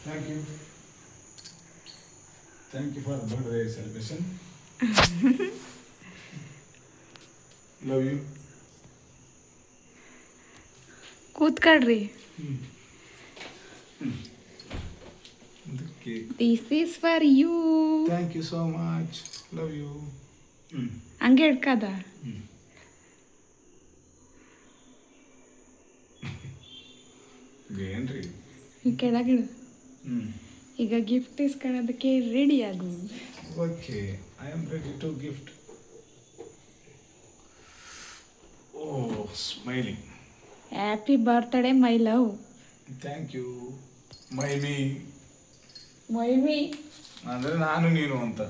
Thank you. Thank you for birthday celebration. Love you. ಕೂತ್ಕೊಳ್ರಿ. The cake. This is for you. Thank you so much. Love you. ಹಂಗೆ ಹಿಡ್ಕದ. ಏನ್ರಿ? ಈ ಕೆಳಗಿಡು. ಈಗ gift ಇಸ್ಕೊಳ್ಳೋದಕ್ಕೆ ready ಆಗು. Okay, I am ready to gift. Oh, smiling. Happy birthday my love. Thank you. ಮೈಮಿ ಮೈಮಿ ಅಂದರೆ ನಾನು ನೀನು ಅಂತ.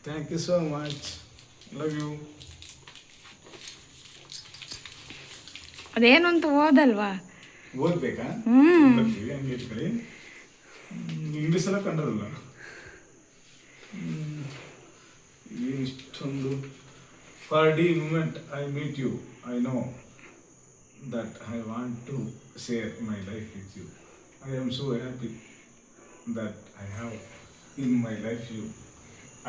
Thank you so much. Love you. ಅದೇನು ಅಂತ ಓದಲ್ವಾ? ಓದ್ಬೇಕಾ? ಬರ್ತೀವಿ ಹಂಗೆ ಇಟ್ಕೊಳ್ಳಿ. ಇಂಗ್ಲೀಷ್ ಎಲ್ಲ ಕಂಡರಲ್ಲ ಇಷ್ಟೊಂದು. For the moment I meet you I know that I want to share my life with you. I am so happy that I have in my life you.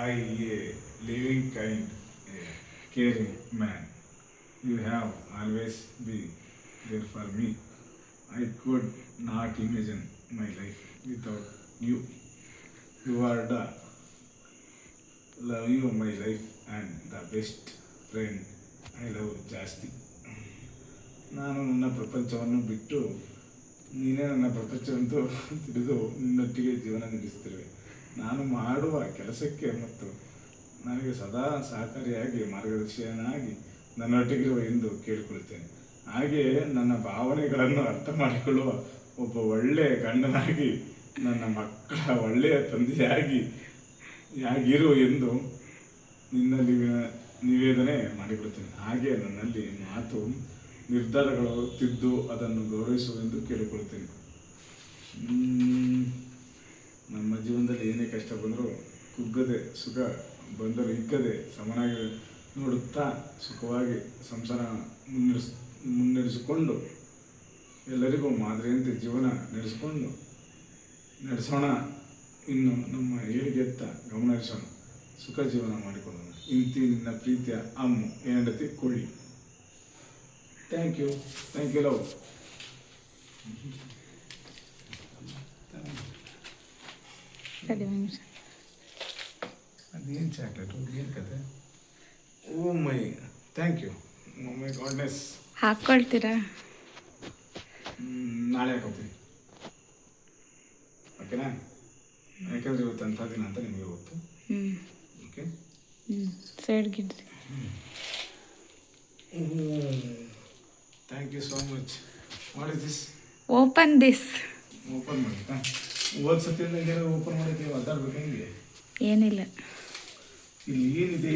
I a living kind, a caring man. You have always been there for me. I could not imagine my life without you. You are the love you my life and the best friend I love ಜಾಸ್ತಿ. ನಾನು ನನ್ನ ಪ್ರಪಂಚವನ್ನು ಬಿಟ್ಟು ನೀನೇ ನನ್ನ ಪ್ರಪಂಚವಂತೂ ತಿಳಿದು ನಿನ್ನೊಟ್ಟಿಗೆ ಜೀವನ ನಡೆಸುತ್ತಿರುವೆ. ನಾನು ಮಾಡುವ ಕೆಲಸಕ್ಕೆ ಮತ್ತು ನನಗೆ ಸದಾ ಸಹಕಾರಿಯಾಗಿ ಮಾರ್ಗದರ್ಶನಾಗಿ ನನ್ನೊಟ್ಟಿಗಿರುವ ಎಂದು ಕೇಳಿಕೊಳ್ಳುತ್ತೇನೆ. ಹಾಗೆಯೇ ನನ್ನ ಭಾವನೆಗಳನ್ನು ಅರ್ಥ ಮಾಡಿಕೊಳ್ಳುವ ಒಬ್ಬ ಒಳ್ಳೆಯ ಗಂಡನಾಗಿ ನನ್ನ ಮಕ್ಕಳ ಒಳ್ಳೆಯ ತಂದೆಯಾಗಿರು ಎಂದು ನಿನ್ನಲ್ಲಿ ನಿವೇದನೆ ಮಾಡಿಕೊಡುತ್ತೇನೆ. ಹಾಗೆ ನನ್ನಲ್ಲಿ ಮಾತು ನಿರ್ಧಾರಗಳು ತಿದ್ದು ಅದನ್ನು ಗೌರವಿಸುವೆಂದು ಕೇಳಿಕೊಳ್ಳುತ್ತೇನೆ. ನಮ್ಮ ಜೀವನದಲ್ಲಿ ಏನೇ ಕಷ್ಟ ಬಂದರೂ ಕುಗ್ಗದೆ, ಸುಖ ಬಂದರೂ ಹಿಗ್ಗದೆ ಸಮನಾಗಿ ನೋಡುತ್ತಾ ಸುಖವಾಗಿ ಸಂಸಾರ ಮುನ್ನಡೆಸಿಕೊಂಡು ಎಲ್ಲರಿಗೂ ಮಾದರಿಯಂತೆ ಜೀವನ ನಡೆಸೋಣ. ಇನ್ನು ನಮ್ಮ ಏಳಿಗೆತ್ತ ಗಮನಹರಿಸೋಣ, ಸುಖ ಜೀವನ ಮಾಡಿಕೊಳ್ಳೋಣ. ಇಂತಿ ನಿನ್ನ ಪ್ರೀತಿಯ ಅಮ್ಮು ಹೆಂಡತಿ ಕೊಳ್ಳಿ. Thank you love. ಅದೇನು ಚಾಕ್ಲೇಟು, ಏನು ಕತೆ? Oh my thank you. Oh my goodness. ಹಾಕ್ಕೊಳ್ತೀರಾ? ನಾಳೆ ಹಾಕೋತೀನಿ, ಓಕೆನಾ? ಯಾಕಂದರೆ ಇವತ್ತು ಅಂಥ ದಿನ ಅಂತ ನಿಮಗೆ ಗೊತ್ತು. ಓಕೆ, ಸೈಡ್ಗಿಡ್ರಿ. Thank you so much. What is this? Open this. Open ಮಾಡಿದ್ದ ಹೋದ್ ಸತಿಯಿಂದ ಓಪನ್ ಮಾಡಿದ್ದೆ. ಮಾತಾಡ್ಬೇಕಂಗೆ ಏನಿಲ್ಲ, ಇಲ್ಲಿ ಏನಿದೆ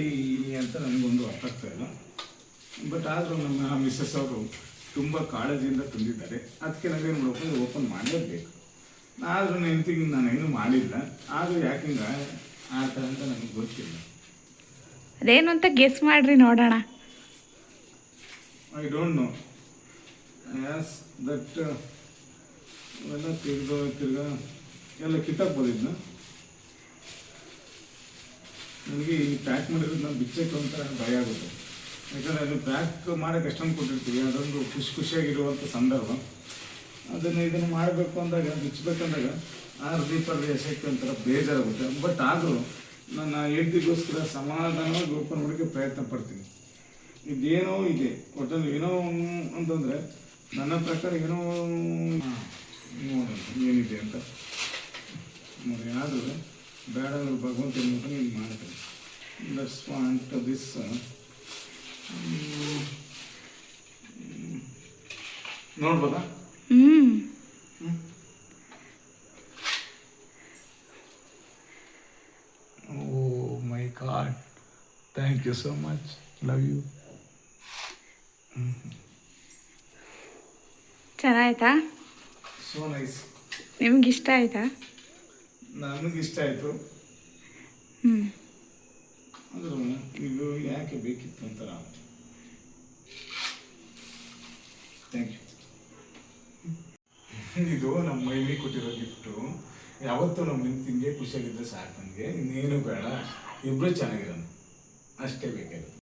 ಅಂತ ನನಗೊಂದು ಅರ್ಥ ಆಗ್ತಾ ಇಲ್ಲ. ಬಟ್ ಆದರೂ ನಮ್ಮ ಮಿಸ್ಸಸ್ ಅವರು ತುಂಬ ಕಾಳಜಿಯಿಂದ ತಂದಿದ್ದಾರೆ. ಅದಕ್ಕೆ ನಾವೇನು ಮಾಡಬೇಕು, ಓಪನ್ ಮಾಡಲೇಬೇಕು. ಆದರೂ ನೆನ್ತಿಗೆ ನಾನು ಏನೂ ಮಾಡಿಲ್ಲ. ಆದರೂ ಯಾಕೆ ಹಿಂಗೆ ಆಡ್ತಾರೆ ಅಂತ ನನಗೆ ಗೊತ್ತಿಲ್ಲ. ಅದೇನು ಅಂತ ಗೆಸ್ ಮಾಡ್ರಿ ನೋಡೋಣ. I don't know. As that ಎಲ್ಲ ತಿರ್ಗ ಎಲ್ಲ ಕಿತ್ತಾಕ್ಬೋದು ಇದನ್ನ. ನನಗೆ ಈ ಪ್ಯಾಕ್ ಮಾಡಿರೋದು ನಾನು ಬಿಚ್ಚಕ್ಕೆ ಒಂಥರ ಭಯ ಆಗುತ್ತೆ. ಯಾಕಂದರೆ ಅದು ಪ್ಯಾಕ್ ಮಾಡೋಕ್ಕೆ ಎಷ್ಟೊಂದು ಕೊಟ್ಟಿರ್ತೀವಿ, ಅದೊಂದು ಖುಷಿಯಾಗಿರುವಂಥ ಸಂದರ್ಭ. ಇದನ್ನು ಮಾಡಬೇಕು ಅಂದಾಗ, ಬಿಚ್ಚಬೇಕಂದಾಗ ದೀಪದ ಎಸೆಕ್ಕೆ ಒಂಥರ ಬೇಜಾರಾಗುತ್ತೆ. ಬಟ್ ಆದರೂ ನನ್ನ ಹೆಂಡತಿಗೋಸ್ಕರ ಸಮಾಧಾನವಾಗಿ ಓಪನ್ ಮಾಡೋಕ್ಕೆ ಪ್ರಯತ್ನ ಪಡ್ತೀನಿ. ಇದೇನೋ ಇದೆ ಒಟ್ಟಲ್ಲಿ, ಏನೋ ಅಂತಂದರೆ ನನ್ನ ಪ್ರಕಾರ ಏನೋ ಏನಿದೆ ಅಂತ ನೋಡಿ. ಆದರೂ ಬೇಡ ಭಗವಂತ ಮುಖ ನೀನು ಮಾಡ್ತೀನಿ. That's want this. ನೋಡ್ಬೋದಾ? Oh my god, thank you so much. Love you. ಚೆನ್ನಾಯ್ತಾ? So nice. ನಿಮ್ಗೆ ಇಷ್ಟ ಆಯ್ತಾ? ನನಗಿಷ್ಟ ಆಯಿತು. ಅಂದರೂ ಇದು ಯಾಕೆ ಬೇಕಿತ್ತು ಅಂತ ನಾವು. Thank you. ಇದು ನಮ್ಮ ಮೈಲಿ ಕೊಟ್ಟಿರೋ ಗಿಫ್ಟು. ಯಾವತ್ತೂ ನಮ್ಮ ಹಿಂಗೆ ಖುಷಿಯಾಗಿದ್ದರೆ ಸಾಕು ನನಗೆ, ಇನ್ನೇನು ಬೇಡ, ಇಬ್ಬರು ಚೆನ್ನಾಗಿರೋಣ ಅಷ್ಟೇ ಬೇಕಾಗಿರೋದು.